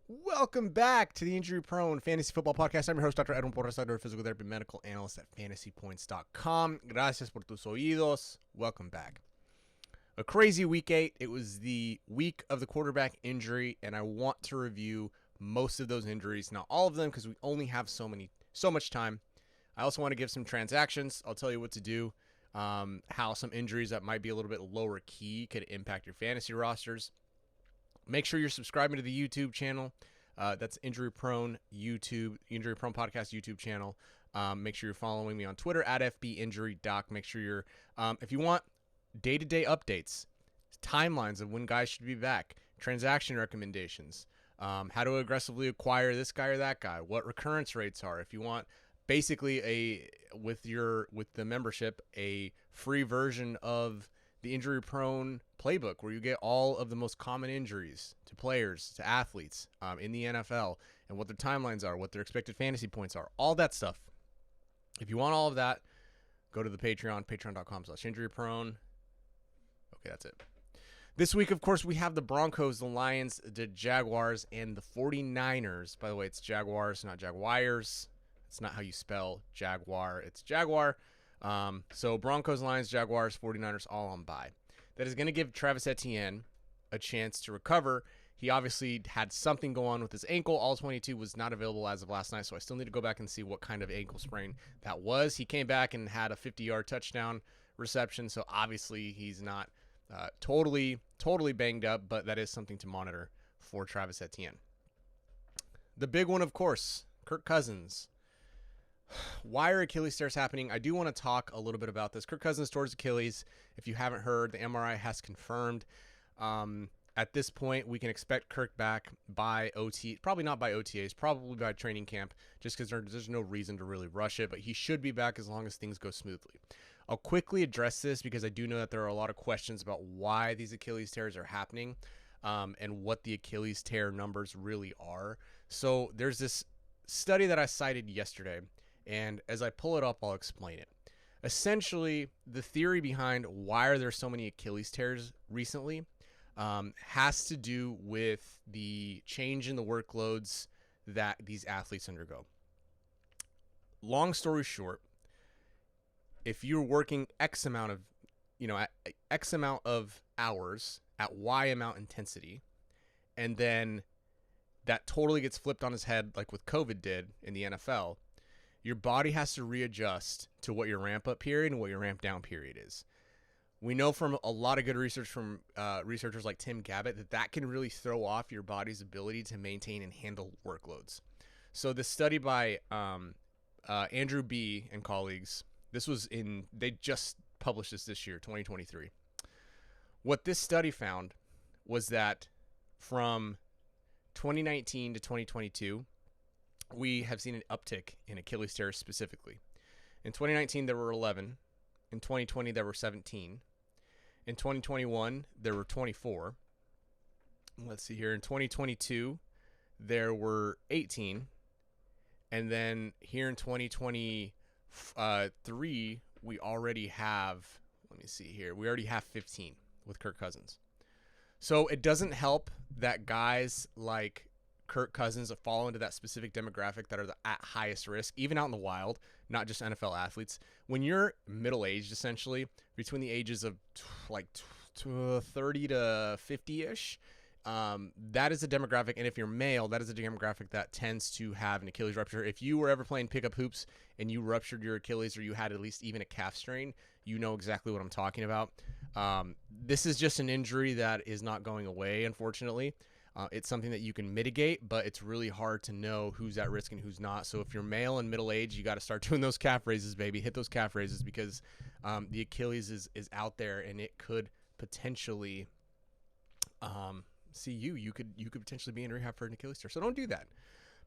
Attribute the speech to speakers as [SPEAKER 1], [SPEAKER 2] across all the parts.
[SPEAKER 1] Welcome back to the Injury Prone Fantasy Football Podcast. I'm your host, Dr. Edwin Porras, physical therapy medical analyst at fantasypoints.com. Gracias por tus oídos. Welcome back. A crazy week 8. It was the week of the quarterback injury, and I want to review most of those injuries. Not all of them, because we only have so much time. I also want to give some transactions. I'll tell you what to do, how some injuries that might be a little bit lower key could impact your fantasy rosters. Make sure you're subscribing to the YouTube channel. That's Injury Prone YouTube, Injury Prone Podcast YouTube channel. Make sure you're following me on Twitter at FBInjuryDoc. Make sure you're, if you want day-to-day updates, timelines of when guys should be back, transaction recommendations, how to aggressively acquire this guy or that guy, what recurrence rates are. If you want basically with the membership, a free version of the Injury Prone playbook where you get all of the most common injuries to players, to athletes in the NFL, and what their timelines are, what their expected fantasy points are, all that stuff. If you want all of that, go to the Patreon, patreon.com/injuryprone. Okay, that's it. This week, of course, we have the Broncos, the Lions, the Jaguars, and the 49ers. By the way, it's Jaguars, not Jaguars. It's not how you spell Jaguar. It's Jaguar. So Broncos, Lions, Jaguars, 49ers, all on bye. That is going to give Travis Etienne a chance to recover. He obviously had something go on with his ankle. All 22 was not available as of last night, so I still need to go back and see what kind of ankle sprain that was. He came back and had a 50-yard touchdown reception, so obviously he's not totally banged up, but that is something to monitor for Travis Etienne. The big one, of course, Kirk Cousins. Why are Achilles tears happening? I do want to talk a little bit about this. Kirk Cousins tore his Achilles. If you haven't heard, the MRI has confirmed. At this point, we can expect Kirk back by OT, probably not by OTAs, probably by training camp, just because there's no reason to really rush it, but he should be back as long as things go smoothly. I'll quickly address this because I do know that there are a lot of questions about why these Achilles tears are happening and what the Achilles tear numbers really are. So there's this study that I cited yesterday, and as I pull it up, I'll explain it. Essentially, the theory behind why are there so many Achilles tears recently has to do with the change in the workloads that these athletes undergo. Long story short, if you're working X amount of hours at Y amount intensity, and then that totally gets flipped on its head like with COVID did in the NFL, your body has to readjust to what your ramp up period and what your ramp down period is. We know from a lot of good research from researchers like Tim Gabbett that can really throw off your body's ability to maintain and handle workloads. So this study by Andrew B. and colleagues, they just published this year, 2023. What this study found was that from 2019 to 2022, we have seen an uptick in Achilles tears specifically. In 2019, there were 11. In 2020, there were 17. In 2021, there were 24. Let's see here. In 2022, there were 18. And then here in 2023, we already have, we already have 15 with Kirk Cousins. So it doesn't help that guys like Kirk Cousins fall into that specific demographic that are at highest risk, even out in the wild, not just NFL athletes. When you're middle-aged, essentially, between the ages of 30 to 50-ish, that is a demographic, and if you're male, that is a demographic that tends to have an Achilles rupture. If you were ever playing pickup hoops and you ruptured your Achilles or you had at least even a calf strain, you know exactly what I'm talking about. This is just an injury that is not going away, unfortunately. It's something that you can mitigate, but it's really hard to know who's at risk and who's not. So if you're male and middle age, you got to start doing those calf raises, baby. Hit those calf raises because the Achilles is out there and it could potentially see you. You could potentially be in rehab for an Achilles tear. So don't do that.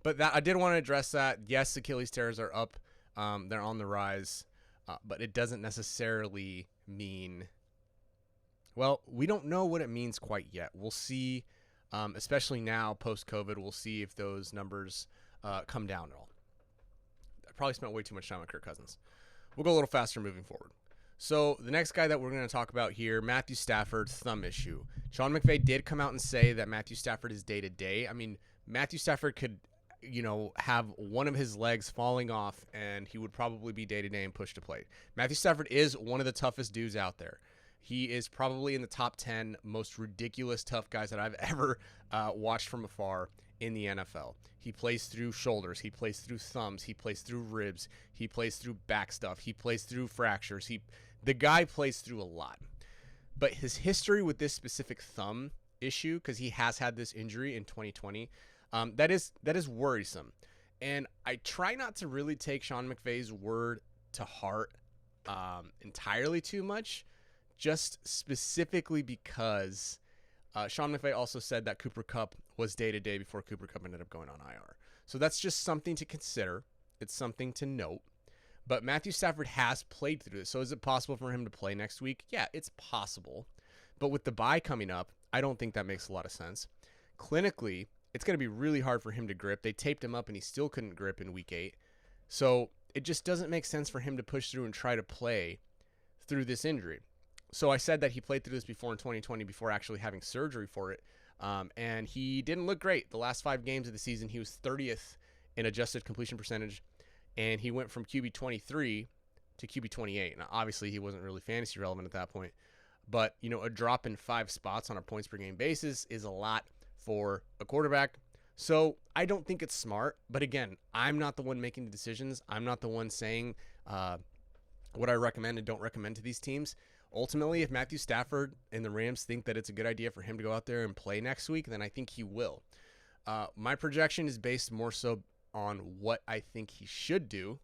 [SPEAKER 1] But I did want to address that. Yes, Achilles tears are up. They're on the rise. But it doesn't necessarily mean, well, we don't know what it means quite yet. We'll see. Especially now, post-COVID, we'll see if those numbers come down at all. I probably spent way too much time on Kirk Cousins. We'll go a little faster moving forward. So the next guy that we're going to talk about here, Matthew Stafford, thumb issue. Sean McVay did come out and say that Matthew Stafford is day-to-day. I mean, Matthew Stafford could, have one of his legs falling off, and he would probably be day-to-day and push to play. Matthew Stafford is one of the toughest dudes out there. He is probably in the top 10 most ridiculous tough guys that I've ever watched from afar in the NFL. He plays through shoulders. He plays through thumbs. He plays through ribs. He plays through back stuff. He plays through fractures. The guy plays through a lot. But his history with this specific thumb issue, because he has had this injury in 2020, that is worrisome. And I try not to really take Sean McVay's word to heart entirely too much, just specifically because Sean McVay also said that Cooper Kupp was day-to-day before Cooper Kupp ended up going on IR. So that's just something to consider. It's something to note. But Matthew Stafford has played through this. So is it possible for him to play next week? Yeah, it's possible. But with the bye coming up, I don't think that makes a lot of sense. Clinically, it's going to be really hard for him to grip. They taped him up and he still couldn't grip in week 8. So it just doesn't make sense for him to push through and try to play through this injury. So I said that he played through this before in 2020 before actually having surgery for it. And he didn't look great. The last 5 games of the season, he was 30th in adjusted completion percentage. And he went from QB 23 to QB 28. Now, obviously, he wasn't really fantasy relevant at that point. But, a drop in 5 spots on a points per game basis is a lot for a quarterback. So I don't think it's smart. But again, I'm not the one making the decisions. I'm not the one saying what I recommend and don't recommend to these teams. Ultimately, if Matthew Stafford and the Rams think that it's a good idea for him to go out there and play next week, then I think he will. My projection is based more so on what I think he should do.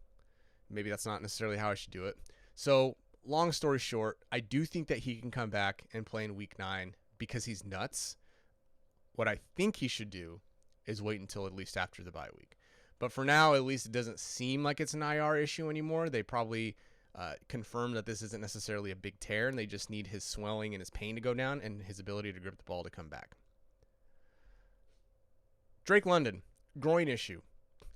[SPEAKER 1] Maybe that's not necessarily how I should do it. So, long story short, I do think that he can come back and play in week 9 because he's nuts. What I think he should do is wait until at least after the bye week. But for now, at least it doesn't seem like it's an IR issue anymore. They probably confirmed that this isn't necessarily a big tear, and they just need his swelling and his pain to go down and his ability to grip the ball to come back. Drake London, groin issue.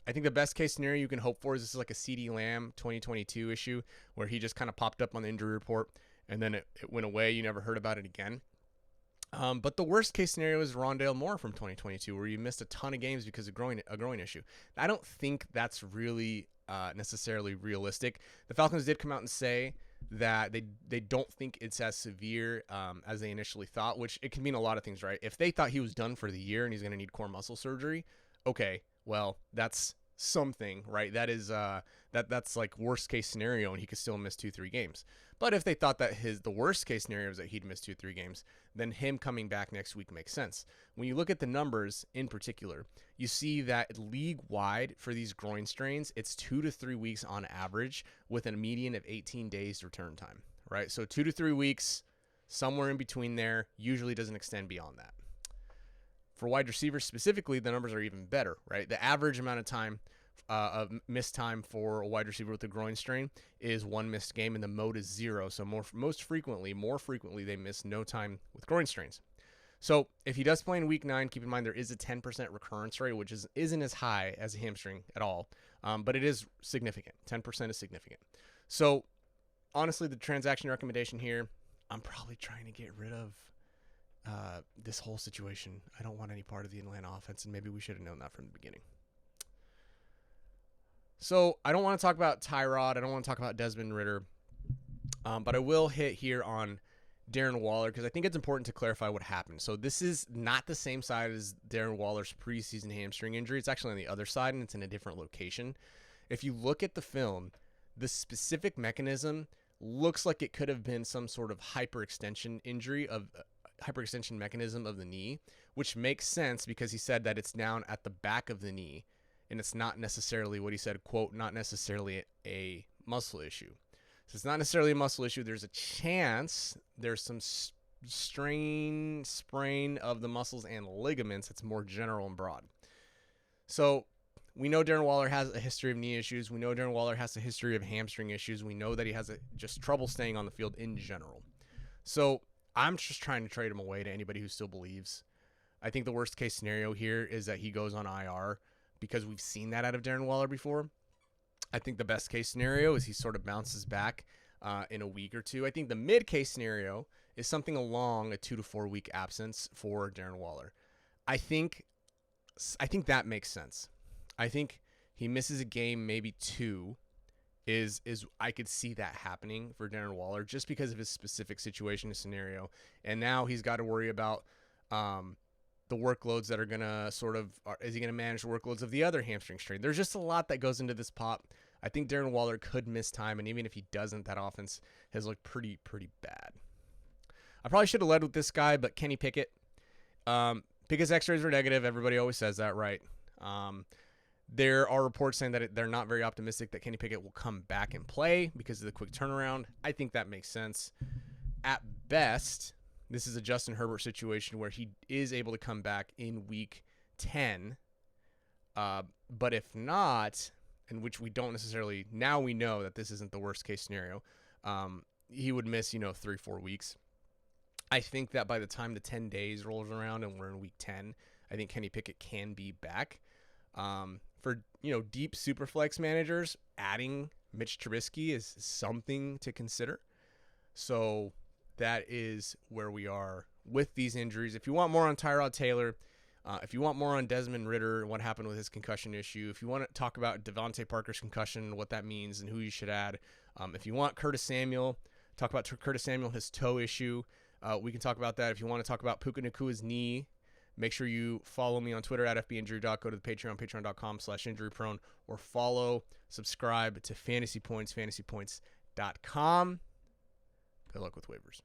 [SPEAKER 1] I think the best case scenario you can hope for is this is like a CeeDee Lamb 2022 issue where he just kind of popped up on the injury report and then it went away. You never heard about it again. But the worst case scenario is Rondale Moore from 2022 where you missed a ton of games because of a groin issue. I don't think that's really necessarily realistic. The Falcons did come out and say that they don't think it's as severe as they initially thought, which it can mean a lot of things, right? If they thought he was done for the year and he's going to need core muscle surgery, okay, well, that's something, right? That is that's like worst case scenario, and he could still miss 2-3 games. But if they thought that the worst case scenario is that he'd miss 2-3 games, then him coming back next week makes sense. When you look at the numbers in particular, you see that league wide for these groin strains, it's 2 to 3 weeks on average with a median of 18 days return time, right? So 2 to 3 weeks, somewhere in between there, usually doesn't extend beyond that. For wide receivers specifically, the numbers are even better, right? The average amount of time of missed time for a wide receiver with a groin strain is 1 missed game, and the mode is 0. So more frequently, they miss no time with groin strains. So if he does play in week 9, keep in mind there is a 10% recurrence rate, which isn't as high as a hamstring at all, but it is significant. 10% is significant. So honestly, the transaction recommendation here, I'm probably trying to get rid of this whole situation. I don't want any part of the Atlanta offense, and maybe we should have known that from the beginning. So I don't want to talk about Tyrod. I don't want to talk about Desmond Ridder, but I will hit here on Darren Waller because I think it's important to clarify what happened. So this is not the same side as Darren Waller's preseason hamstring injury. It's actually on the other side, and it's in a different location. If you look at the film, the specific mechanism looks like it could have been some sort of hyperextension mechanism of the knee, which makes sense because he said that it's down at the back of the knee, and it's not necessarily what he said, quote, not necessarily a muscle issue. So it's not necessarily a muscle issue. There's a chance there's some sprain of the muscles and ligaments. It's more general and broad. So we know Darren Waller has a history of knee issues. We know Darren Waller has a history of hamstring issues. We know that he has just trouble staying on the field in general. So I'm just trying to trade him away to anybody who still believes. I think the worst case scenario here is that he goes on IR because we've seen that out of Darren Waller before. I think the best case scenario is he sort of bounces back in a week or two. I think the mid-case scenario is something along a 2 to 4 week absence for Darren Waller. I think that makes sense. I think he misses a game, maybe 2. Is I could see that happening for Darren Waller just because of his specific situation and scenario. And now he's got to worry about the workloads that are going to is he going to manage the workloads of the other hamstring strain? There's just a lot that goes into this pop. I think Darren Waller could miss time, and even if he doesn't, that offense has looked pretty bad. I probably should have led with this guy, but Kenny Pickett. Pickett's x-rays are negative. Everybody always says that, right? There are reports saying that they're not very optimistic that Kenny Pickett will come back and play because of the quick turnaround. I think that makes sense. At best, this is a Justin Herbert situation where he is able to come back in week 10. But if not, in which we don't necessarily, now we know that this isn't the worst case scenario. He would miss, 3-4 weeks. I think that by the time the 10 days rolls around and we're in week 10, I think Kenny Pickett can be back. For deep superflex managers, adding Mitch Trubisky is something to consider. So that is where we are with these injuries. If you want more on Tyrod Taylor, if you want more on Desmond Ridder and what happened with his concussion issue, if you want to talk about Devontae Parker's concussion and what that means and who you should add, if you want Curtis Samuel, talk about Curtis Samuel, his toe issue, we can talk about that. If you want to talk about Puka Nakua's knee, make sure you follow me on Twitter at FBInjury.com. Go to the Patreon, patreon.com/injuryprone, or subscribe to Fantasy Points, fantasypoints.com. Good luck with waivers.